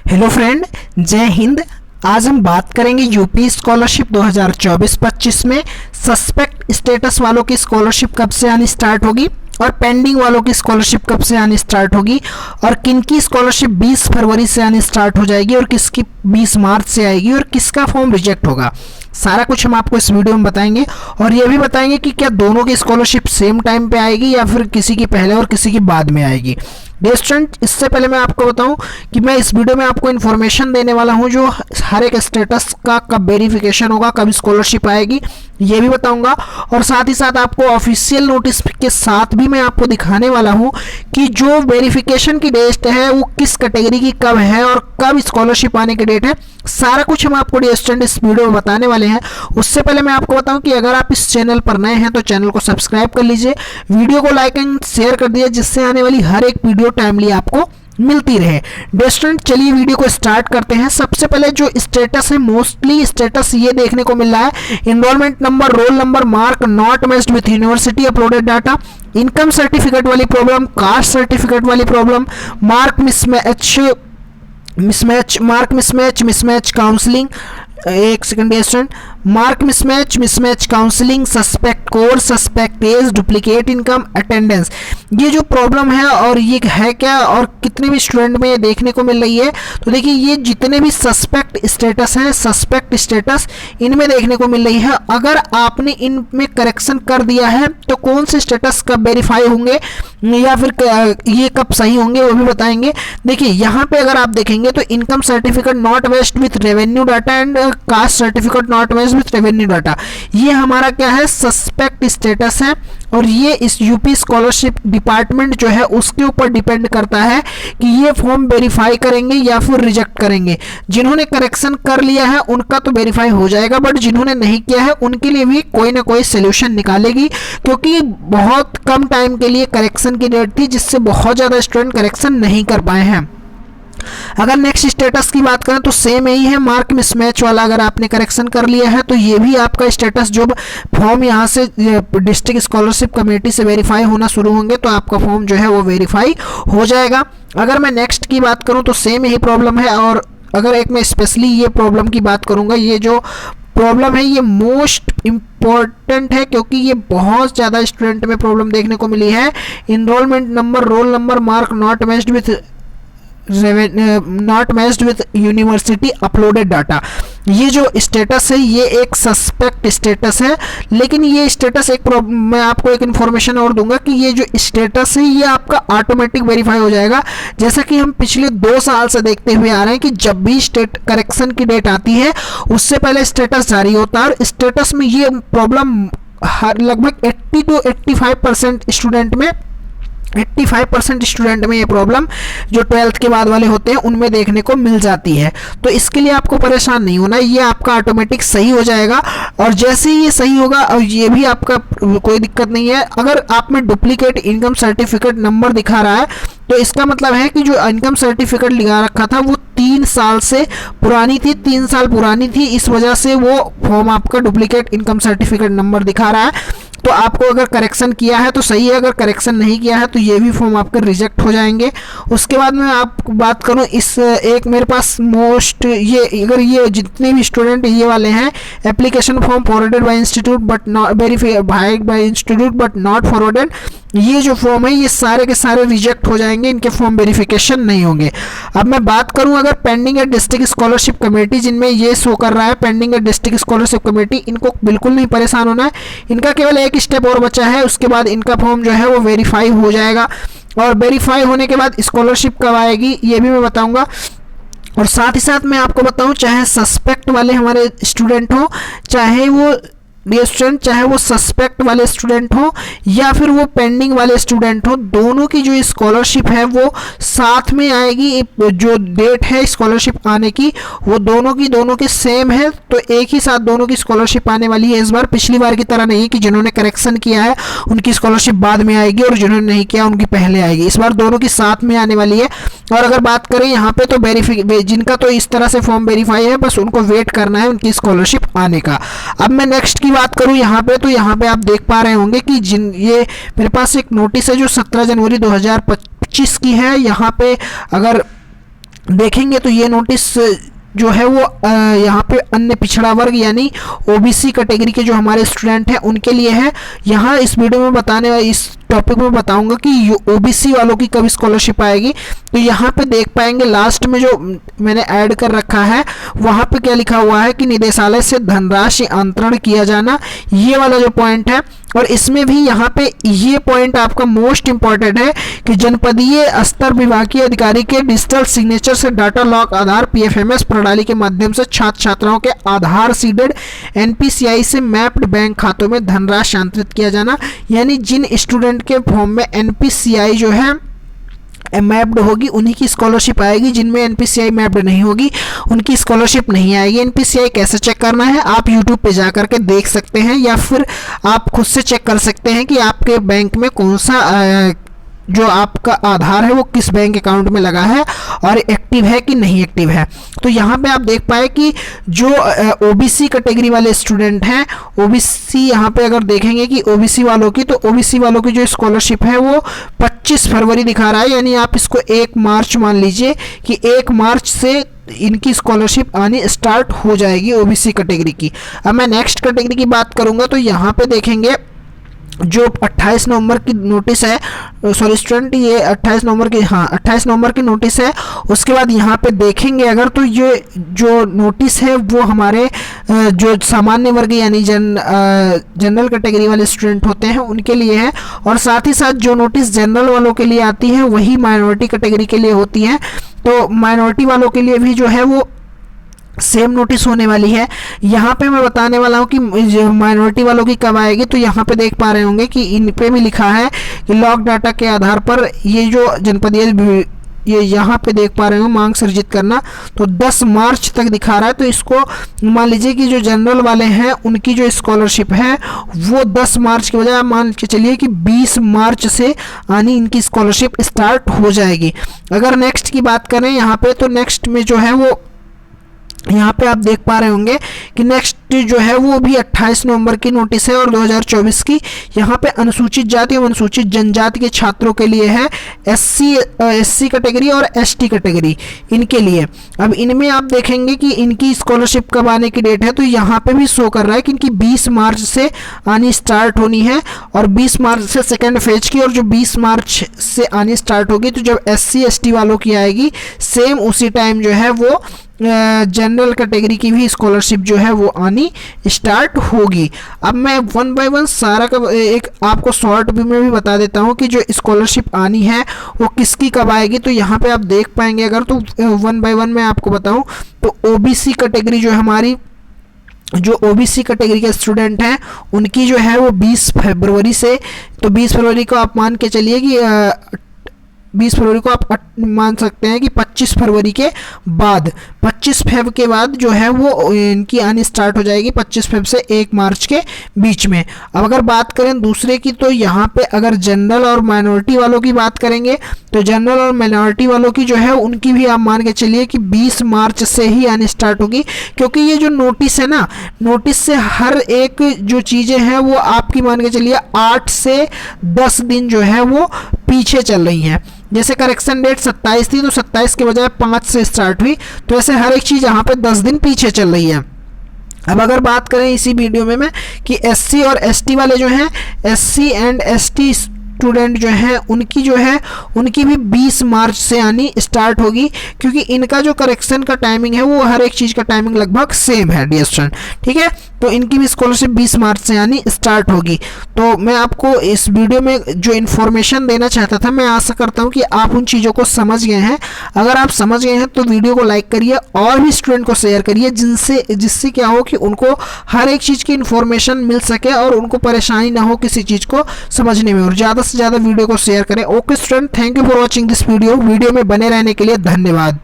Hello friend, जय हिंद। आज हम बात करेंगे यूपी स्कॉलरशिप 2024-25 में सस्पेक्ट स्टेटस वालों की स्कॉलरशिप कब से आनी स्टार्ट होगी और पेंडिंग वालों की स्कॉलरशिप कब से आनी स्टार्ट होगी और किन की स्कॉलरशिप 20 फरवरी से आनी स्टार्ट हो जाएगी और किसकी 20 मार्च से आएगी और किसका फॉर्म रिजेक्ट होगा। सारा कुछ हम आपको इस वीडियो में बताएंगे और ये भी बताएंगे कि क्या दोनों की स्कॉलरशिप सेम टाइम पे आएगी या फिर किसी की पहले और किसी की बाद में आएगी। डियर स्टूडेंट, इससे पहले मैं आपको बताऊं कि मैं इस वीडियो में आपको इन्फॉर्मेशन देने वाला हूं जो हर एक स्टेटस का कब वेरिफिकेशन होगा, कब स्कॉलरशिप आएगी, ये भी बताऊंगा और साथ ही साथ आपको ऑफिशियल नोटिस के साथ भी मैं आपको दिखाने वाला हूं कि जो वेरिफिकेशन की डेट है वो किस कैटेगरी की कब है और कब स्कॉलरशिप आने की डेट है। सारा कुछ हम आपको डियर स्टूडेंट इस वीडियो में बताने वाले हैं। उससे पहले मैं आपको बताऊं कि अगर आप इस चैनल पर नए हैं तो चैनल को सब्सक्राइब कर लीजिए, वीडियो को लाइक एंड शेयर कर दीजिए जिससे आने वाली हर एक वीडियो टाइमली आपको मिलती रहे। डियर स्टूडेंट, चलिए वीडियो को स्टार्ट करते हैं। सबसे पहले जो स्टेटस है, मोस्टली स्टेटस ये देखने को मिल रहा है, enrollment number, roll number, mark not matched with university uploaded data, income certificate वाली प्रॉब्लम, कास्ट सर्टिफिकेट वाली प्रॉब्लम, मार्क मिसमैच काउंसलिंग, एक second dear student, mark mismatch counselling, suspect code, suspect age, duplicate income, attendance, ये जो problem है और ये है क्या और कितने भी स्टूडेंट में ये देखने को मिल रही है। तो देखिए, ये जितने भी सस्पेक्ट स्टेटस हैं, सस्पेक्ट स्टेटस इनमें देखने को मिल रही है। अगर आपने इनमें करेक्शन कर दिया है तो कौन से स्टेटस कब वेरीफाई होंगे या फिर ये कब सही होंगे वो भी बताएंगे। देखिए, यहाँ पे अगर आप देखेंगे तो income certificate not matched with revenue data and caste certificate not matched with revenue data, ये हमारा क्या है, सस्पेक्ट स्टेटस है और ये इस यूपी स्कॉलरशिप डिपार्टमेंट जो है उसके ऊपर डिपेंड करता है कि ये फॉर्म वेरीफाई करेंगे या फिर रिजेक्ट करेंगे। जिन्होंने करेक्शन कर लिया है उनका तो वेरीफाई हो जाएगा, बट जिन्होंने नहीं किया है उनके लिए भी कोई ना कोई सोल्यूशन निकालेगी, क्योंकि बहुत कम टाइम के लिए करेक्शन की डेट थी जिससे बहुत ज़्यादा स्टूडेंट करेक्शन नहीं कर पाए हैं। अगर नेक्स्ट स्टेटस की बात करें तो सेम यही है, मार्क मिसमैच वाला अगर आपने करेक्शन कर लिया है तो ये भी आपका स्टेटस, जो फॉर्म यहाँ से डिस्ट्रिक्ट स्कॉलरशिप कमेटी से वेरीफाई होना शुरू होंगे तो आपका फॉर्म जो है वो वेरीफाई हो जाएगा। अगर मैं नेक्स्ट की बात करूँ तो सेम यही प्रॉब्लम है और अगर एक मैं स्पेशली ये प्रॉब्लम की बात करूँगा, ये जो प्रॉब्लम है ये मोस्ट इम्पॉर्टेंट है क्योंकि ये बहुत ज़्यादा स्टूडेंट में प्रॉब्लम देखने को मिली है। Enrollment number, roll number, mark not matched with university uploaded data, ये जो स्टेटस है ये एक सस्पेक्ट स्टेटस है। लेकिन ये स्टेटस मैं आपको एक इन्फॉर्मेशन और दूंगा कि ये जो स्टेटस है ये आपका ऑटोमेटिक वेरीफाई हो जाएगा, जैसा कि हम पिछले 2 साल से देखते हुए आ रहे हैं कि जब भी स्टेट करेक्शन की डेट आती है उससे पहले स्टेटस जारी होता है और स्टेटस में ये प्रॉब्लम लगभग 80 to 85% स्टूडेंट में 85% स्टूडेंट में ये प्रॉब्लम जो 12th के बाद वाले होते हैं उनमें देखने को मिल जाती है। तो इसके लिए आपको परेशान नहीं होना, ये आपका ऑटोमेटिक सही हो जाएगा और जैसे ही ये सही होगा और ये भी आपका कोई दिक्कत नहीं है। अगर आप में डुप्लीकेट इनकम सर्टिफिकेट नंबर दिखा रहा है तो इसका मतलब है कि जो इनकम सर्टिफिकेट लगा रखा था वो 3 साल से पुरानी थी, 3 साल पुरानी थी, इस वजह से वो फॉर्म आपका डुप्लीकेट इनकम सर्टिफिकेट नंबर दिखा रहा है। तो आपको अगर करेक्शन किया है तो सही है, अगर करेक्शन नहीं किया है तो ये भी फॉर्म आपके रिजेक्ट हो जाएंगे। उसके बाद में आपको बात करूं, इस एक मेरे पास मोस्ट ये अगर ये जितने भी स्टूडेंट ये वाले हैं, application form forwarded bye institute but not verified bye institute but not forwarded, ये जो फॉर्म है ये सारे के सारे रिजेक्ट हो जाएंगे, इनके फॉर्म वेरिफिकेशन नहीं होंगे। अब मैं बात करूं अगर pending at district scholarship committee, जिनमें ये शो कर रहा है pending at district scholarship committee, इनको बिल्कुल नहीं परेशान होना है, इनका केवल एक स्टेप और बचा है, उसके बाद इनका फॉर्म जो है वो वेरीफाई हो जाएगा और वेरीफाई होने के बाद स्कॉलरशिप कब आएगी ये भी मैं बताऊंगा। और साथ ही साथ मैं आपको बताऊं, चाहे सस्पेक्ट वाले हमारे स्टूडेंट हो, चाहे वो स्टूडेंट चाहे वो सस्पेक्ट वाले स्टूडेंट हो या फिर वो पेंडिंग वाले स्टूडेंट हो, दोनों की जो स्कॉलरशिप है वो साथ में आएगी। जो डेट है स्कॉलरशिप आने की वो दोनों की सेम है, तो एक ही साथ दोनों की स्कॉलरशिप आने वाली है इस बार। पिछली बार की तरह नहीं कि जिन्होंने करेक्शन किया है उनकी स्कॉलरशिप बाद में आएगी और जिन्होंने नहीं किया उनकी पहले आएगी, इस बार दोनों की साथ में आने वाली है। और अगर बात करें यहाँ पे तो जिनका तो इस तरह से फॉर्म वेरीफाई है, बस उनको वेट करना है उनकी स्कॉलरशिप आने का। अब मैं नेक्स्ट की बात करूं यहाँ पे, तो यहाँ पे आप देख पा रहे होंगे कि ये मेरे पास एक नोटिस है जो 17 जनवरी 2025 की है। यहाँ पे अगर देखेंगे तो ये नोटिस जो है वो यहाँ पे अन्य पिछड़ा वर्ग यानी ओबीसी कैटेगरी के जो हमारे स्टूडेंट हैं उनके लिए है। यहाँ इस वीडियो में इस टॉपिक में बताऊंगा कि ओबीसी वालों की कब स्कॉलरशिप आएगी। तो यहाँ पे देख पाएंगे लास्ट में जो मैंने ऐड कर रखा है वहाँ पे क्या लिखा हुआ है कि निदेशालय से धनराशि अंतरण किया जाना, ये वाला जो पॉइंट है। और इसमें भी यहाँ पे ये पॉइंट आपका मोस्ट इंपॉर्टेंट है कि जनपदीय स्तर विभागीय अधिकारी के डिजिटल सिग्नेचर से डाटा लॉक आधार पीएफएमएस प्रणाली के माध्यम से छात्र छात्राओं के आधार सीडेड एनपीसीआई से मैप्ड बैंक खातों में धनराशि अंतरित किया जाना। यानी जिन स्टूडेंट के फॉर्म में एनपीसीआई जो है मैप्ड होगी उन्हीं की स्कॉलरशिप आएगी, जिनमें एनपीसीआई मैप्ड नहीं होगी उनकी स्कॉलरशिप नहीं आएगी। एनपीसीआई कैसे चेक करना है आप यूट्यूब पे जा करके देख सकते हैं या फिर आप खुद से चेक कर सकते हैं कि आपके बैंक में कौन सा जो आपका आधार है वो किस बैंक अकाउंट में लगा है और एक्टिव है कि नहीं एक्टिव है। तो यहाँ पे आप देख पाए कि जो ओबीसी कैटेगरी वाले स्टूडेंट हैं, ओबीसी यहाँ पे अगर देखेंगे कि ओबीसी वालों की, तो ओबीसी वालों की जो स्कॉलरशिप है वो 25 फरवरी दिखा रहा है। यानी आप इसको 1 मार्च मान लीजिए कि 1 मार्च से इनकी स्कॉलरशिप आनी स्टार्ट हो जाएगी ओबीसी कैटेगरी की। अब मैं नेक्स्ट कैटेगरी की बात करूँगा तो यहाँ पे देखेंगे जो 28 नवंबर की नोटिस है, सॉरी स्टूडेंट ये 28 नवंबर की, हाँ 28 नवंबर की नोटिस है। उसके बाद यहाँ पे देखेंगे अगर तो ये जो नोटिस है वो हमारे जो सामान्य वर्ग यानी जनरल कैटेगरी वाले स्टूडेंट होते हैं उनके लिए है। और साथ ही साथ जो नोटिस जनरल वालों के लिए आती है वही माइनॉरिटी कैटेगरी के लिए होती है। तो माइनॉरिटी वालों के लिए भी जो है वो सेम नोटिस होने वाली है। यहाँ पे मैं बताने वाला हूँ कि जो माइनॉरिटी वालों की कब आएगी। तो यहाँ पे देख पा रहे होंगे कि इन पे भी लिखा है कि लॉक डाटा के आधार पर ये जो जनपदीय ये यहाँ पे देख पा रहे हो मांग सृजित करना, तो 10 मार्च तक दिखा रहा है। तो इसको मान लीजिए कि जो जनरल वाले हैं उनकी जो स्कॉलरशिप है वो 10 मार्च के बजाय मान के चलिए कि 20 मार्च से आनी इनकी स्कॉलरशिप स्टार्ट हो जाएगी। अगर नेक्स्ट की बात करें यहाँ पे, तो नेक्स्ट में जो है वो यहाँ पे आप देख पा रहे होंगे कि नेक्स्ट जो है वो भी 28 नवंबर की नोटिस है और 2024 की। यहाँ पे अनुसूचित जाति और अनुसूचित जनजाति के छात्रों के लिए है, एससी कैटेगरी और एसटी कैटेगरी इनके लिए। अब इनमें आप देखेंगे कि इनकी स्कॉलरशिप कब आने की डेट है। तो यहाँ पे भी शो कर रहा है कि इनकी 20 मार्च से आनी स्टार्ट होनी है और 20 मार्च से सेकेंड फेज की, और जो 20 मार्च से आनी स्टार्ट होगी तो जब एससी एसटी वालों की आएगी सेम उसी टाइम जो है वो जनरल कैटेगरी की भी स्कॉलरशिप जो है वो आनी स्टार्ट होगी। अब मैं 1 बाय 1 सारा का एक आपको शॉर्ट व्यू में भी बता देता हूँ कि जो स्कॉलरशिप आनी है वो किसकी कब आएगी। तो यहाँ पे आप देख पाएंगे अगर तो 1 बाय 1 मैं आपको बताऊँ तो ओबीसी कैटेगरी जो हमारी जो ओबीसी कैटेगरी के स्टूडेंट हैं उनकी जो है वो 20 फरवरी से, तो 20 फरवरी को आप मान के चलिए कि 20 फरवरी को आप मान सकते हैं कि 25 फरवरी के बाद, 25 फेब के बाद जो है वो इनकी आनी स्टार्ट हो जाएगी 25 फेब से 1 मार्च के बीच में। अब अगर बात करें दूसरे की, तो यहाँ पे अगर जनरल और माइनॉरिटी वालों की बात करेंगे तो जनरल और माइनॉरिटी वालों की जो है उनकी भी आप मान के चलिए कि 20 मार्च से ही आनी स्टार्ट होगी। क्योंकि ये जो नोटिस है ना, नोटिस से हर एक जो चीज़ें हैं वो आपकी मान के चलिए 8 से 10 दिन जो है वो पीछे चल रही हैं। जैसे करेक्शन डेट 27 थी तो 27 के बजाय 5 से स्टार्ट हुई, तो ऐसे हर एक चीज़ यहाँ पे 10 दिन पीछे चल रही है। अब अगर बात करें इसी वीडियो में मैं कि एससी और एसटी वाले जो हैं, एससी एंड एसटी स्टूडेंट जो हैं उनकी जो है उनकी भी 20 मार्च से आनी स्टार्ट होगी। क्योंकि इनका जो करेक्शन का टाइमिंग है वो हर एक चीज़ का टाइमिंग लगभग सेम है डियर स्टूडेंट, ठीक है। तो इनकी भी स्कॉलरशिप 20 मार्च से आनी स्टार्ट होगी। तो मैं आपको इस वीडियो में जो इन्फॉर्मेशन देना चाहता था, मैं आशा करता हूँ कि आप उन चीज़ों को समझ गए हैं। अगर आप समझ गए हैं तो वीडियो को लाइक करिए और भी स्टूडेंट को शेयर करिए, जिससे क्या हो कि उनको हर एक चीज़ की इन्फॉर्मेशन मिल सके और उनको परेशानी ना हो किसी चीज़ को समझने में, और ज़्यादा से ज़्यादा वीडियो को शेयर करें। Okay student, thank you for watching this video में बने रहने के लिए धन्यवाद।